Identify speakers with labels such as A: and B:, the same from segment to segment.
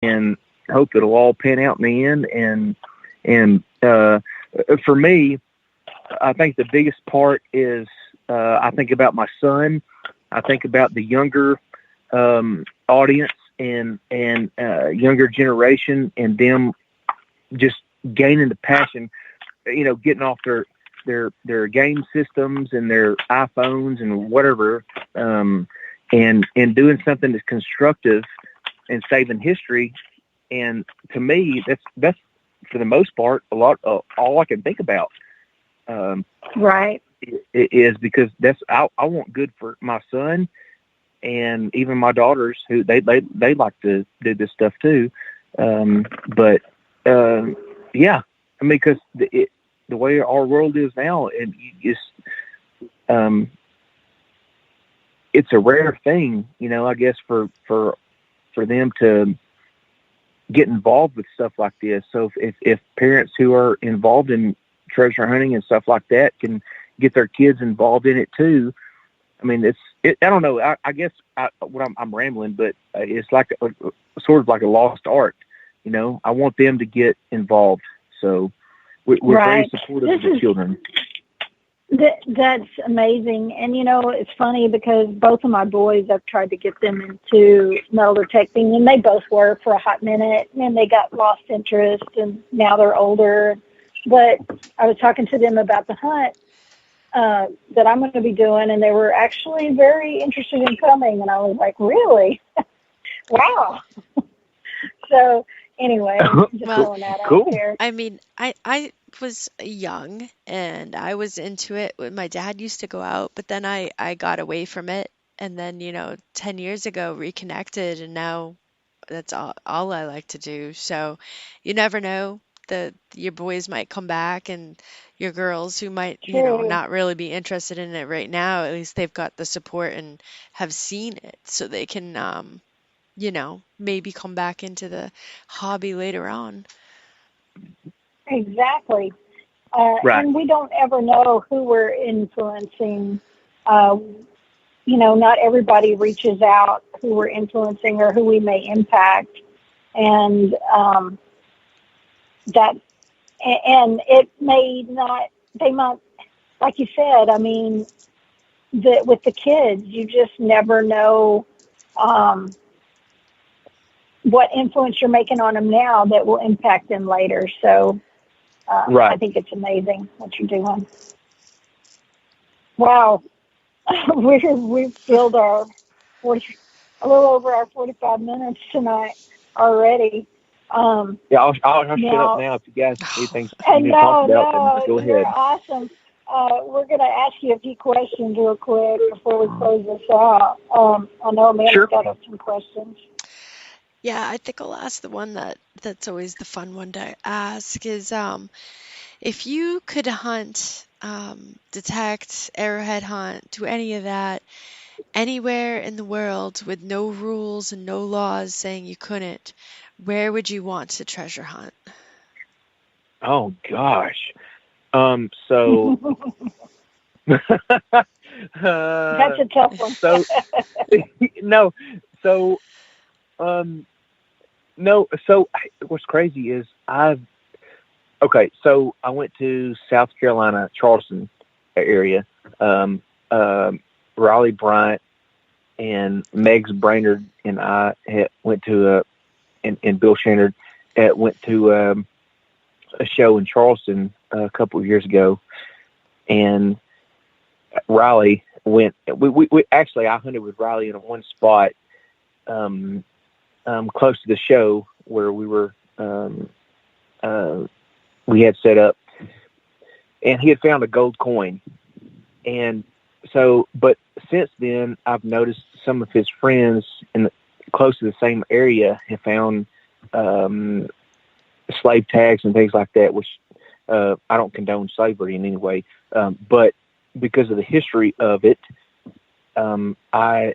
A: and hope it'll all pan out in the end. And for me, I think the biggest part is I think about my son. I think about the younger audience and younger generation, and them just gaining the passion, getting off their game systems and their iPhones and whatever, and doing something that's constructive and saving history. And to me, that's for the most part all I can think about.
B: Right.
A: Is because I want good for my son and even my daughters, who they like to do this stuff too. But yeah, I mean, because the way our world is now, and it's a rare thing, I guess for them to get involved with stuff like this. So if parents who are involved in treasure hunting and stuff like that can get their kids involved in it too, I mean, I don't know. I guess I'm rambling, but it's like sort of like a lost art. I want them to get involved. So we're very supportive of the children.
B: That's amazing. And, it's funny because both of my boys, I've tried to get them into metal detecting, and they both were for a hot minute, and they got lost interest, and now they're older. But I was talking to them about the hunt that I'm going to be doing, and they were actually very interested in coming. And I was like, really? Wow. So anyway, just throwing that out there.
C: I mean, I was young and I was into it when my dad used to go out, but then I got away from it. And then, 10 years ago, reconnected, and now that's all I like to do. So you never know. Your boys might come back, and your girls who might, not really be interested in it right now, at least they've got the support and have seen it, so they can, maybe come back into the hobby later on.
B: Exactly.
A: Right.
B: And we don't ever know who we're influencing. Not everybody reaches out who we're influencing or who we may impact. And and it may not, they might, like you said, I mean, with the kids, you just never know what influence you're making on them now that will impact them later. So I think it's amazing what you're doing. Wow. We've filled a little over our 45 minutes tonight already.
A: I'll shut up now if you guys need things to talk about. Go ahead.
B: You're awesome. We're going to ask you a few questions real quick before we close this out. I know Amanda's got some questions.
C: Yeah, I think I'll ask the one that's always the fun one to ask is, if you could hunt, detect, arrowhead hunt, do any of that anywhere in the world with no rules and no laws saying you couldn't, where would you want to treasure hunt?
A: Oh gosh. So
B: that's a tough one.
A: So what's crazy is so I went to South Carolina, Charleston area. Raleigh Bryant and Megs Brainerd and I went to and Bill Shannard went to a show in Charleston a couple of years ago, and Riley went. We actually, I hunted with Riley in one spot close to the show where we were. We had set up, and he had found a gold coin, and so. But since then, I've noticed some of his friends close to the same area have found slave tags and things like that, which I don't condone slavery in any way, but because of the history of it, I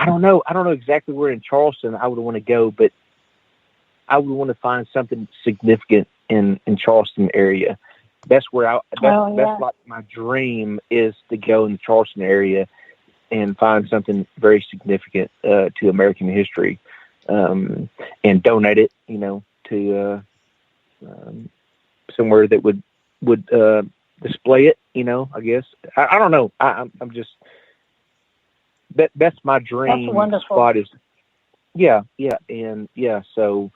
A: don't know exactly where in Charleston I would want to go, but I would want to find something significant in Charleston area. That's where that's like my dream is to go in the Charleston area and find something very significant to American history. and donate it, to somewhere that would display it. I guess I don't know. I'm just that's my dream spot is. Yeah, and so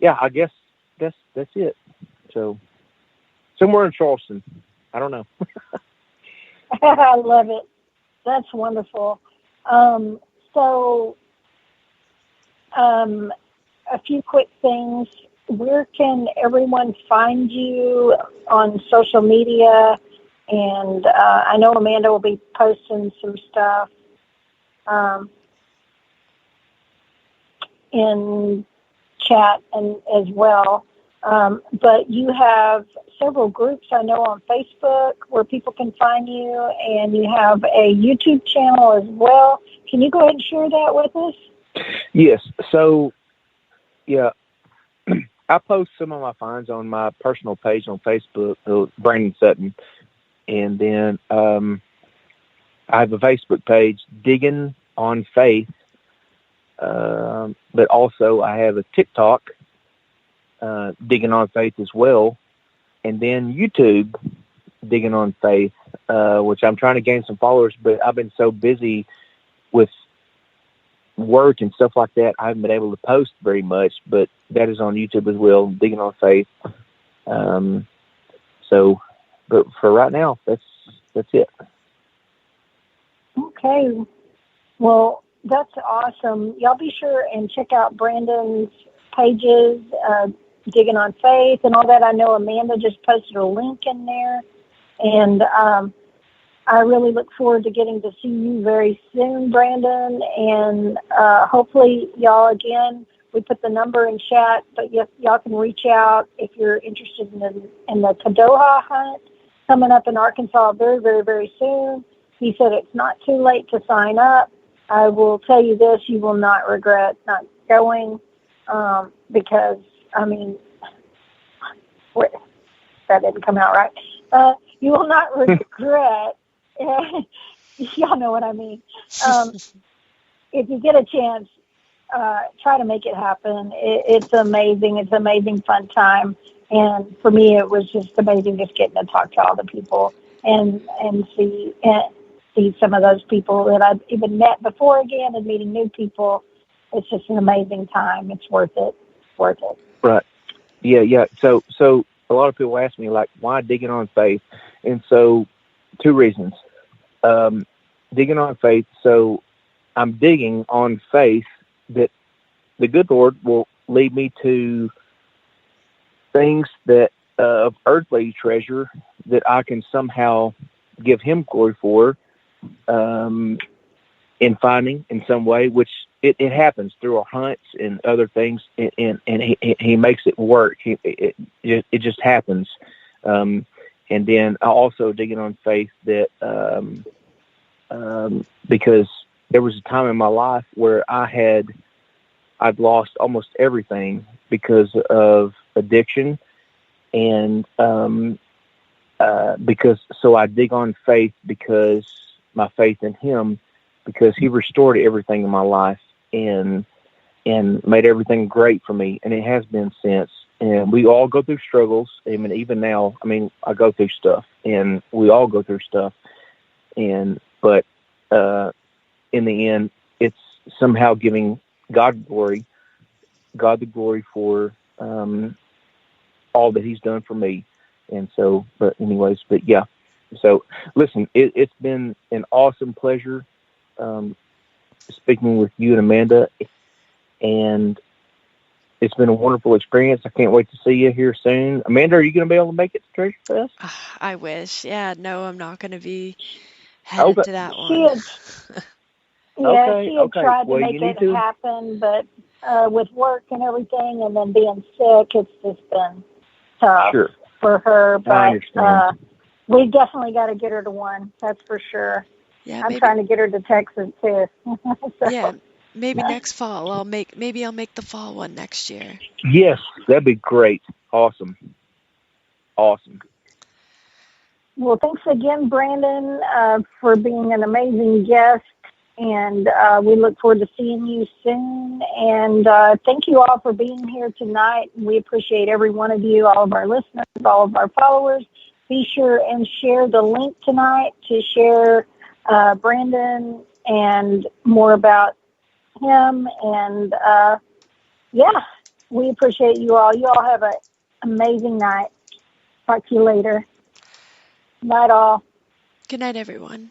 A: I guess that's it. So somewhere in Charleston, I don't know.
B: I love it. That's wonderful. A few quick things. Where can everyone find you on social media? And I know Amanda will be posting some stuff in chat and as well. But you have several groups I know on Facebook where people can find you, and you have a YouTube channel as well. Can you go ahead and share that with us?
A: Yes. So, I post some of my finds on my personal page on Facebook, Brandon Sutton, and then I have a Facebook page, Digging on Faith, but also I have a TikTok, Digging on Faith as well, and then YouTube, Digging on Faith, which I'm trying to gain some followers, but I've been so busy with work and stuff like that, I haven't been able to post very much, but that is on YouTube as well, Digging on Faith. But for right now, that's it.
B: Okay. Well, that's awesome. Y'all be sure and check out Brandon's pages, Digging on Faith and all that. I know Amanda just posted a link in there, and I really look forward to getting to see you very soon, Brandon, and hopefully y'all, again, we put the number in chat, but y'all can reach out if you're interested in the Kadoha hunt coming up in Arkansas very, very, very soon. He said it's not too late to sign up. I will tell you this, you will not regret not going because, that didn't come out right. You will not regret. Y'all know what I mean. If you get a chance, try to make it happen. It's amazing. It's an amazing fun time. And for me, it was just amazing just getting to talk to all the people and see some of those people that I've even met before again, and meeting new people. It's just an amazing time. It's worth it. Worth it.
A: Right. Yeah. So a lot of people ask me, like, why Digging on Faith? And so 2 reasons. Digging on Faith. So I'm digging on faith that the good Lord will lead me to things that of earthly treasure that I can somehow give Him glory for, in finding in some way, which it happens through our hunts and other things, and he makes it work. It just happens. And then I also Digging on Faith that because there was a time in my life where I'd lost almost everything because of addiction, and so I dig on faith because my faith in Him, because He restored everything in my life and made everything great for me, and it has been since. And we all go through struggles. I mean, even now, I go through stuff, and we all go through stuff. But in the end, it's somehow giving God the glory for all that He's done for me. And so, but yeah. So, listen, it's been an awesome pleasure speaking with you and Amanda, and it's been a wonderful experience. I can't wait to see you here soon. Amanda, are you going to be able to make it to Treasure Fest?
C: I wish. Yeah, no, I'm not going to be headed to that one.
B: She had tried to make it happen, but with work and everything, and then being sick, it's just been tough for her. But we definitely got to get her to one. That's for sure. Yeah, I'm trying to get her to Texas too.
C: Yeah, maybe next fall. I'll make the fall one next year.
A: Yes, that'd be great. Awesome.
B: Well, thanks again, Brandon, for being an amazing guest. And we look forward to seeing you soon. And thank you all for being here tonight. We appreciate every one of you, all of our listeners, all of our followers. Be sure and share the link tonight to share Brandon and more about him. And, yeah, we appreciate you all. You all have an amazing night. Talk to you later. Night all.
C: Good night, everyone.